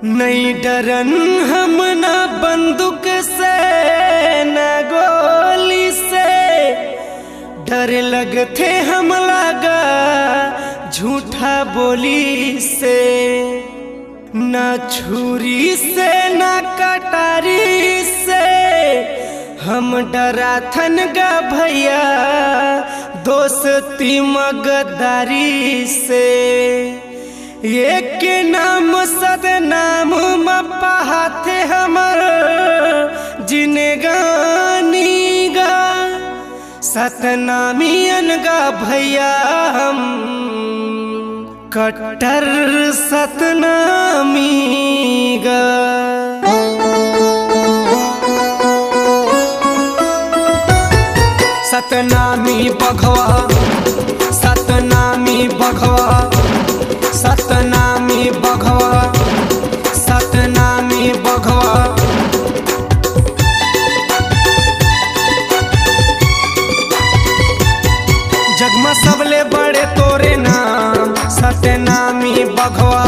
नहीं डरन हम न बंदूक से न गोली से, डर लगते हम लगा झूठा बोली से। न छुरी से न कटारी से हम डरा थन गा भैया, दोस्ती मगदारी से। एक नाम सदनाम मपाते हमर जिनेगानी गा, सतनामियन गा भैया हम कट्टर सतनामी गा। सतनामी बघवा, सतनामी बघवा, सतनामी बघवा, सतनामी बघवा। जगमा सबले बड़े तोरे नाम सतनामी बघवा,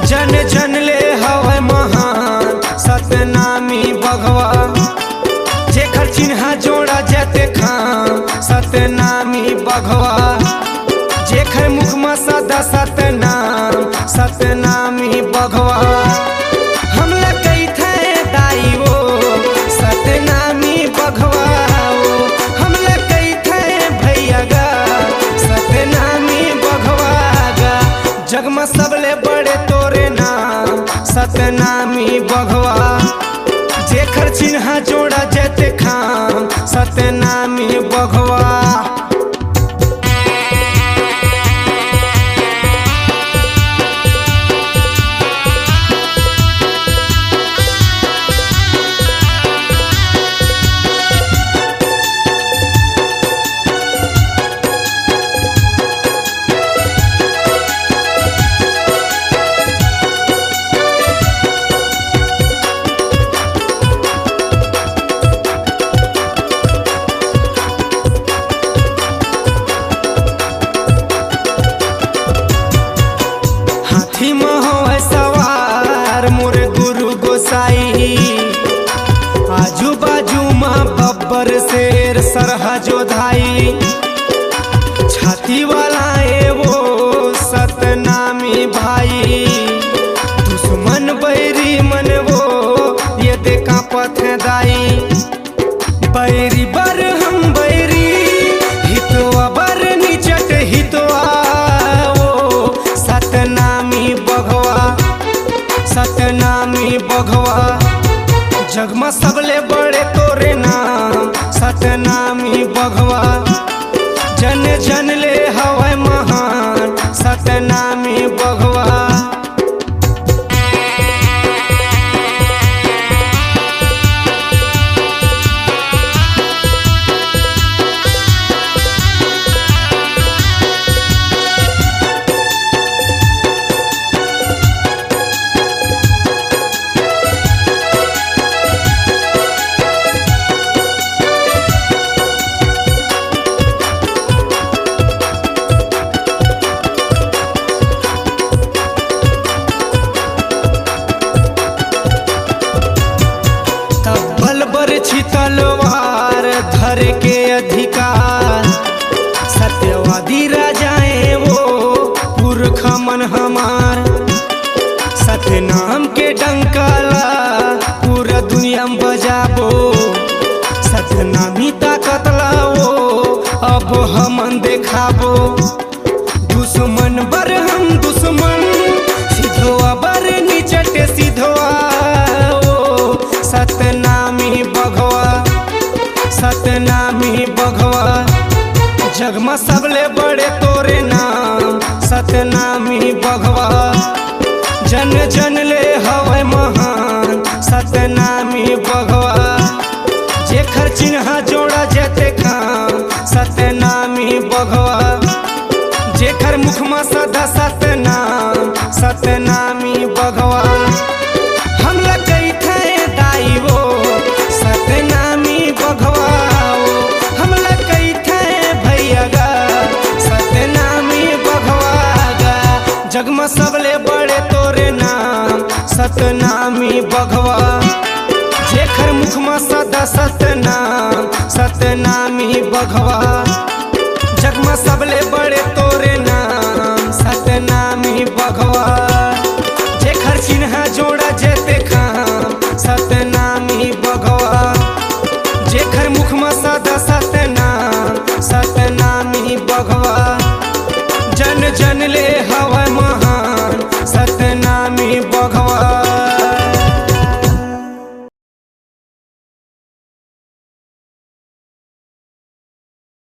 जन जन ले हवे महान सतनामी बघवा। जेकर चिन्हा जोड़ा जाते खाम सतनामी बघवा, जेकर मुख में सदा सतनाम सतनामी बघवा। हमला कई थे दाई वो सतनामी बघवा, हमला कई थे भैया गा सतनामी बघवा गा। जग में सबले बड़े तोरे नाम सतनामी बघवा, जेकर चिन्हा जोड़ा जाते खाम सतनामी बघवा। मोरे गुरु गोसाई आजू बाजू माँ बब्बर शेर सरहा जोधाई, छाती वाला ए वो सतनामी भाई। दुश्मन बैरी मन वो ये देखा पथदाई, बैरी बर हम बैरी हितवा बर निचट हितवा वो सतनामी बघवा, सतनामी बघवा। जग में सबले बड़े तोरे नाम सतनामी बघवा, जन जन ले हवे महान सतनामी बघवा। छी तलवार धर के अधिकार, सत्यवादी राजाए वो पुरख मन हमार। सतनाम के डंकाला पूरा दुनिया में बजाबो, सतनामी ताकत लाओ अब हमन देखाबो। दुश्मन बर हम दुश्मन सिधवा बर निचट सिधवा सतनामी बघवा, सतनामी बघवा। जग में सबले बड़े तोरे नाम सतनामी बघवा, जन जन ले हवे महान सतनामी बघवा। जेकर चिन्हा जोड़ा जाते खाम सतनामी बघवा, जेकर मुख में सदा सतनाम सतनामी बघवा। हमला कई थे दाई वो सतनामी बघवा, हमला कई थे भैया गा सतनामी बघवा गा। जग में सबले बड़े तोरे नाम सतनामी बघवा जेखर मुख में सदा सतनाम सतनामी बघवा जग में सबले बड़े तोरे नाम सतनामी बघवा जेखर चिन्ह जोड़ा जेते खाम सतनामी बघवा जेखर मुख में सदा सतनाम सतनामी बघवा जन जन ले हवा